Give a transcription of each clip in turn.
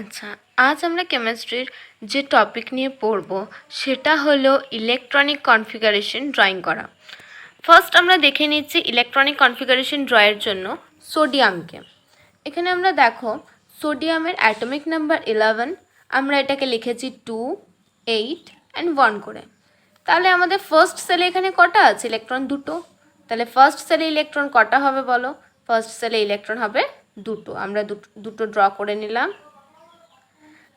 আচ্ছা, আজ আমরা কেমিস্ট্রির যে টপিক নিয়ে পড়ব সেটা হলো ইলেকট্রনিক কনফিগারেশন ড্রয়িং করা। ফার্স্ট আমরা দেখে নিচ্ছি ইলেকট্রনিক কনফিগারেশন ড্রয়ের জন্য সোডিয়ামকে। এখানে আমরা দেখো সোডিয়ামের অ্যাটমিক নাম্বার 11, আমরা এটাকে লিখেছি 2, 8 অ্যান্ড 1 করে। তাহলে আমাদের ফার্স্ট সেলে এখানে কটা আছে? ইলেকট্রন দুটো। তাহলে ফার্স্ট সেলে ইলেকট্রন কটা হবে বলো? ফার্স্ট সেলে ইলেকট্রন হবে দুটো। আমরা দুটো ড্র করে নিলাম।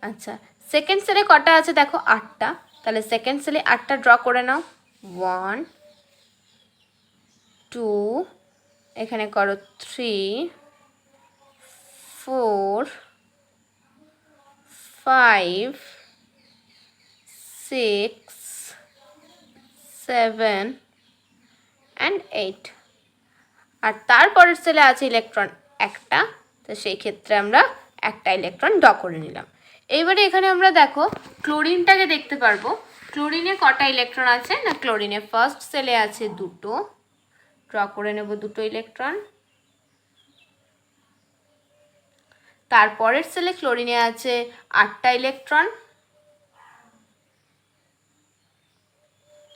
আচ্ছা, সেকেন্ড সেলে কটা আছে দেখো? 8টা। তাহলে সেকেন্ড সেলে 8টা ড্র করে নাও। 1, 2, এখানে করো 3, 4, 5, 6, 7 অ্যান্ড 8। আর তারপরের সেলে আছে ইলেকট্রন একটা, তো সেই ক্ষেত্রে আমরা একটা ইলেকট্রন ড্র করে নিলাম। এইবারে এখানে আমরা দেখো ক্লোরিনটাকে দেখতে পারবো। ক্লোরিনে কটা ইলেকট্রন আছে? না, ক্লোরিনে ফার্স্ট সেলে আছে দুটো, ড্র করে নেব দুটো ইলেকট্রন। তারপরের সেলে ক্লোরিনে আছে 8টা ইলেকট্রন,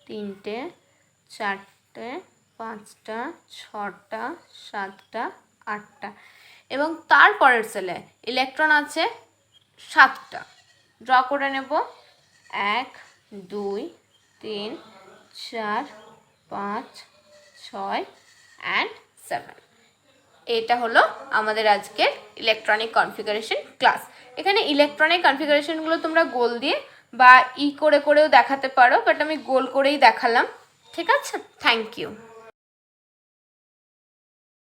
3টে, 4টে, 5টা, 6টা, 7টা, 8টা। এবং তারপরের সেলে ইলেকট্রন আছে 7টা, ড্র করে নেব। 1, 2, 3, 4, 5, 6 অ্যান্ড 7। এটা হলো আমাদের আজকের ইলেকট্রনিক কনফিগারেশন ক্লাস। এখানে ইলেকট্রনিক কনফিগারেশনগুলো তোমরা গোল দিয়ে বা ই করে করেও দেখাতে পারো, বাট আমি গোল করেই দেখালাম। ঠিক আছে, থ্যাংক ইউ।